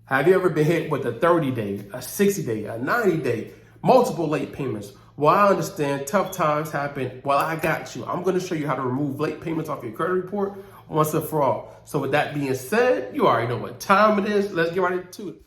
Have you ever been hit with a 30-day, a 60-day, a 90-day, multiple late payments? Well, I understand tough times happen. Well, I got you. I'm going to show you how to remove late payments off your credit report once and for all. So with that being said, you already know what time it is. Let's get right into it.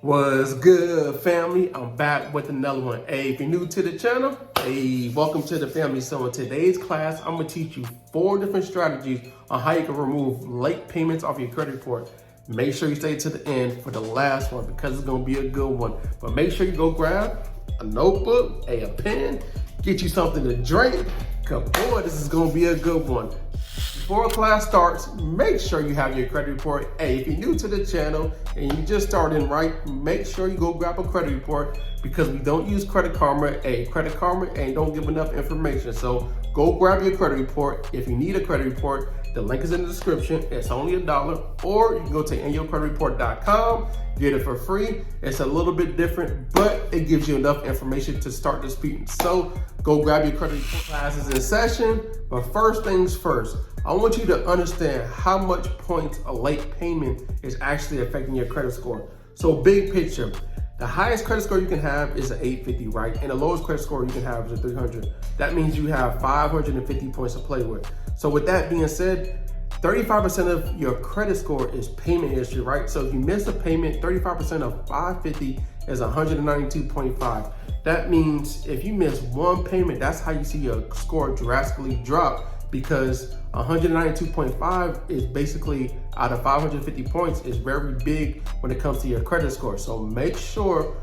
What's good, family? I'm back with another one. Hey, if you're new to the channel, hey, welcome to the family. So in today's class, I'm gonna teach you 4 different strategies on how you can remove late payments off your credit report. Make sure you stay to the end for the last one because it's gonna be a good one. But make sure you go grab a notebook, a pen, get you something to drink, because boy, this is gonna be a good one. Before class starts, make sure you have your credit report. Hey, if you're new to the channel and you just starting right, make sure you go grab a credit report because we don't use Credit Karma. Hey, Credit Karma don't give enough information. So go grab your credit report. If you need a credit report, the link is in the description. It's only $1, or you can go to inyourcreditreport.com, get it for free. It's a little bit different, but it gives you enough information to start disputing. So go grab your credit report. Classes in session, but first things first, I want you to understand how much points a late payment is actually affecting your credit score. So big picture, the highest credit score you can have is an 850, right? And the lowest credit score you can have is a 300. That means you have 550 points to play with. So with that being said, 35% of your credit score is payment history, right? So if you miss a payment, 35% of 550 is 192.5. That means if you miss one payment, that's how you see your score drastically drop, because 192.5 is basically out of 550 points is very big when it comes to your credit score. So make sure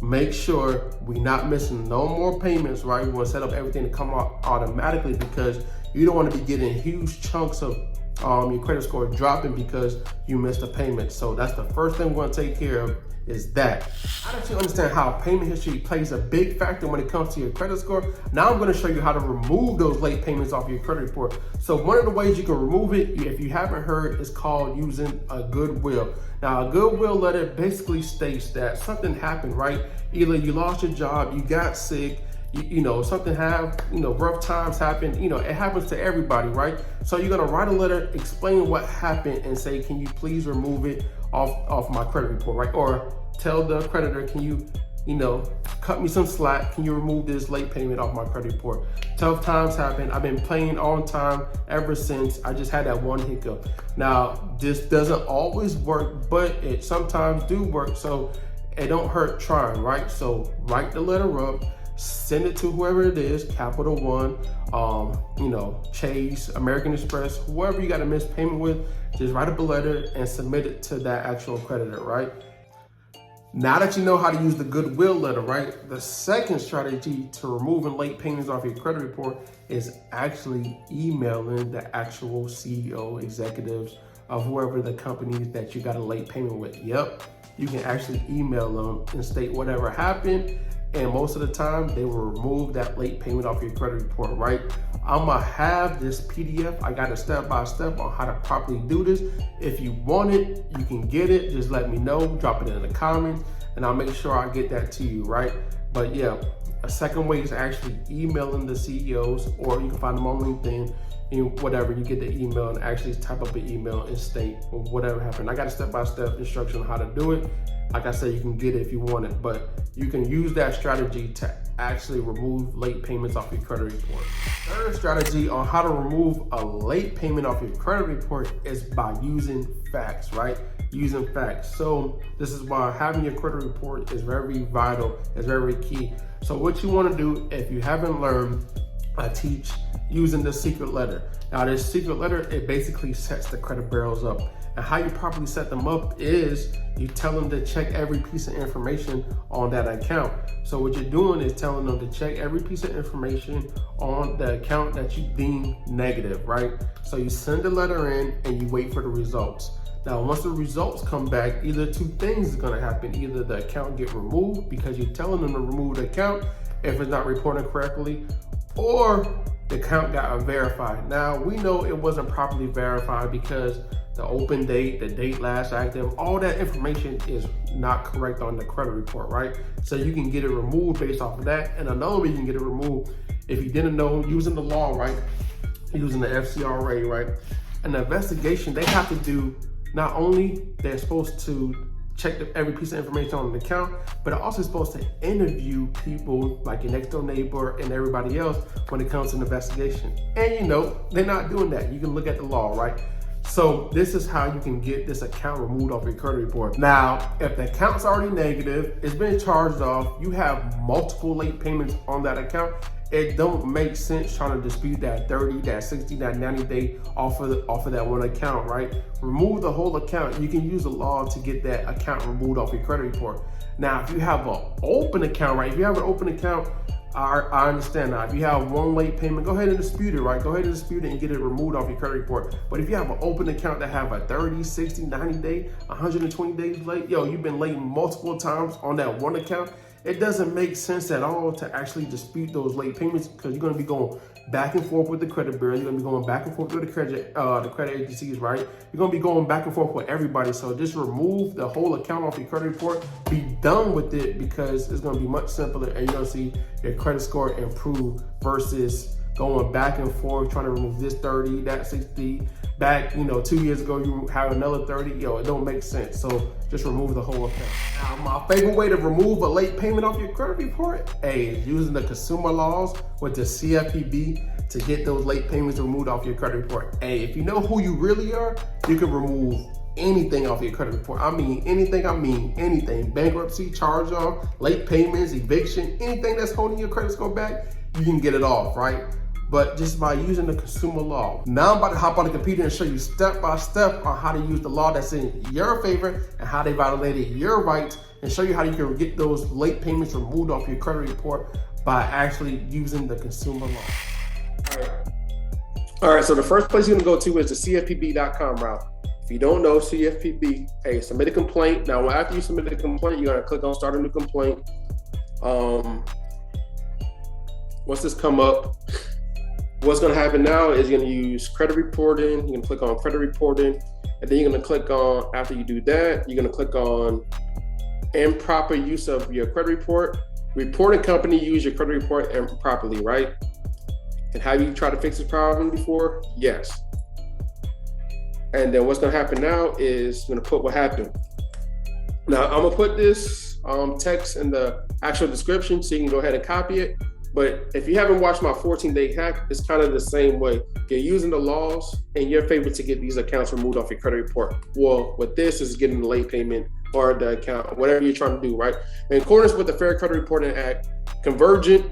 we're not missing no more payments, right? We want to set up everything to come out automatically, because you don't want to be getting huge chunks of your credit score dropping because you missed a payment. So that's the first thing we're going to take care of, is that. Now that you understand how payment history plays a big factor when it comes to your credit score, now I'm going to show you how to remove those late payments off your credit report. So one of the ways you can remove it, if you haven't heard, is called using a Goodwill. Now a Goodwill letter basically states that something happened, right? Either you lost your job, you got sick, something rough times happen, it happens to everybody, right? So you're gonna write a letter explaining what happened and say, can you please remove it off my credit report, right? Or tell the creditor, can you, cut me some slack, can you remove this late payment off my credit report? Tough times happen. I've been paying on time ever since. I just had that one hiccup. Now, this doesn't always work, but it sometimes do work. So it don't hurt trying, right? So write the letter up, send it to whoever it is, Capital One, Chase, American Express, whoever you got a missed payment with, just write up a letter and submit it to that actual creditor, right? Now that you know how to use the Goodwill letter, right? The second strategy to removing late payments off your credit report is actually emailing the actual CEO, executives of whoever the company that you got a late payment with. Yep, you can actually email them and state whatever happened. And most of the time, they will remove that late payment off your credit report, right? I'm gonna have this PDF. I got a step-by-step on how to properly do this. If you want it, you can get it. Just let me know, drop it in the comments, and I'll make sure I get that to you, right? But yeah, a second way is actually emailing the CEOs, or you can find them on LinkedIn, whatever, you get the email and actually type up an email and state whatever happened. I got a step-by-step instruction on how to do it. Like I said, you can get it if you want it, but you can use that strategy to actually remove late payments off your credit report. Third strategy on how to remove a late payment off your credit report is by using facts, right? Using facts. So this is why having your credit report is very vital, it's very key. So what you want to do, if you haven't learned, I teach using the secret letter. Now this secret letter, it basically sets the credit bureaus up. And how you properly set them up is you tell them to check every piece of information on that account. So what you're doing is telling them to check every piece of information on the account that you deem negative, right? So you send the letter in and you wait for the results. Now, once the results come back, either two things is gonna happen. Either the account get removed because you're telling them to remove the account if it's not reporting correctly, or the account got verified. Now, we know it wasn't properly verified because the open date, the date last active, all that information is not correct on the credit report, right? So you can get it removed based off of that. And another way you can get it removed If you didn't know, using the law, right, using the FCRA, right, an investigation, they have to do, not only they're supposed to check every piece of information on the account, but they're also supposed to interview people like your next door neighbor and everybody else when it comes to an investigation. And you know, they're not doing that. You can look at the law, right? So this is how you can get this account removed off your credit report. Now, if the account's already negative, it's been charged off, you have multiple late payments on that account, it don't make sense trying to dispute that 30, that 60, that 90 day off of that one account, right? Remove the whole account. You can use the law to get that account removed off your credit report. Now, if you have an open account, right? If you have an open account, I understand now. If you have one late payment, go ahead and dispute it, right? Go ahead and dispute it and get it removed off your credit report. But if you have an open account that have a 30, 60, 90 day, 120 days late, you've been late multiple times on that one account, it doesn't make sense at all to actually dispute those late payments, because you're going to be going back and forth with the credit bureau. You're going to be going back and forth with the credit agencies, right? You're going to be going back and forth with everybody. So just remove the whole account off your credit report. Be done with it, because it's going to be much simpler and you're going to see your credit score improve versus going back and forth trying to remove this 30, that 60. Back, 2 years ago, you have another 30. It don't make sense. So just remove the whole account. Now, my favorite way to remove a late payment off your credit report, is using the consumer laws with the CFPB to get those late payments removed off your credit report. If you know who you really are, you can remove anything off your credit report. I mean anything. Bankruptcy, charge off, late payments, eviction, anything that's holding your credit score back, you can get it off, right? But just by using the consumer law. Now I'm about to hop on the computer and show you step by step on how to use the law that's in your favor and how they violated your rights, and show you how you can get those late payments removed off your credit report by actually using the consumer law. All right, so the first place you're gonna go to is the CFPB.com route. If you don't know CFPB, submit a complaint. Now, after you submit a complaint, you're gonna click on start a new complaint. Once this come up, what's going to happen now is you're going to use credit reporting. You're going to click on credit reporting, and then you're going to click on, after you do that, you're going to click on improper use of your credit report. Reporting company use your credit report improperly, right? And have you tried to fix this problem before? Yes. And then what's going to happen now is you're going to put what happened. Now, I'm going to put this text in the actual description so you can go ahead and copy it. But if you haven't watched my 14-day hack, it's kind of the same way. You're using the laws in your favor to get these accounts removed off your credit report. Well, with this is getting the late payment or the account, whatever you're trying to do, right? In accordance with the Fair Credit Reporting Act, Convergent,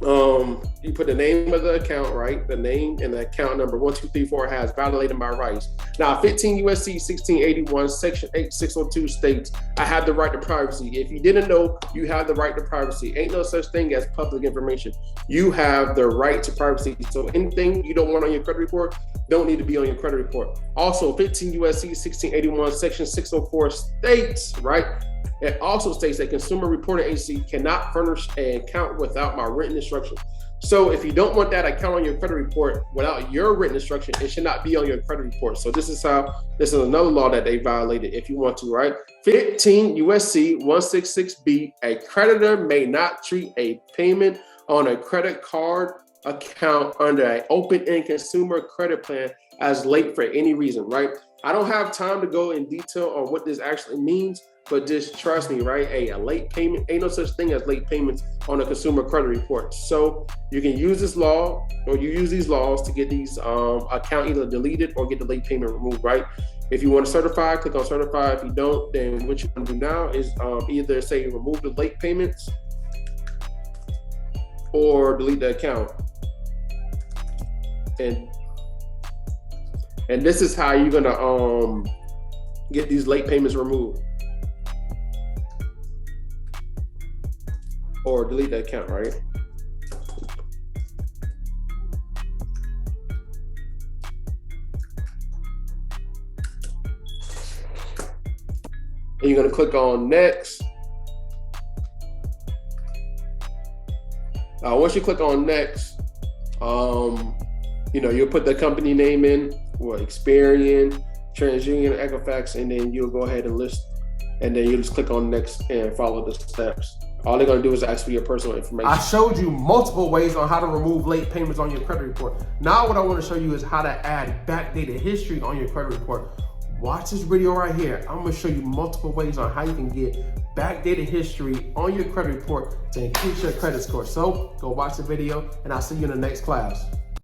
you put the name of the account, right? The name and the account number 1234 has violated my rights. Now, 15 USC 1681 Section 8602 states, I have the right to privacy. If you didn't know, you have the right to privacy. Ain't no such thing as public information. You have the right to privacy. So anything you don't want on your credit report don't need to be on your credit report. Also, 15 USC 1681 Section 604 states, right? It also states that consumer reporting agency cannot furnish an account without my written instruction. So if you don't want that account on your credit report without your written instruction, it should not be on your credit report. So this is another law that they violated if you want to, right? 15 USC 166B, a creditor may not treat a payment on a credit card account under an open-end consumer credit plan as late for any reason, right? I don't have time to go in detail on what this actually means, but just trust me, right? A late payment, ain't no such thing as late payments on a consumer credit report. So you can use this law, or you use these laws to get these account either deleted or get the late payment removed, right? If you want to certify, click on certify. If you don't, then what you want to do now is either say remove the late payments or delete the account. And this is how you're gonna get these late payments removed or delete the account, right? And you're gonna click on next. Once you click on next, you'll put the company name in, or Experian, TransUnion, Equifax, and then you'll go ahead and list, and then you just click on next and follow the steps. All they're gonna do is ask for your personal information. I showed you multiple ways on how to remove late payments on your credit report. Now what I wanna show you is how to add backdated history on your credit report. Watch this video right here. I'm gonna show you multiple ways on how you can get backdated history on your credit report to increase your credit score. So go watch the video and I'll see you in the next class.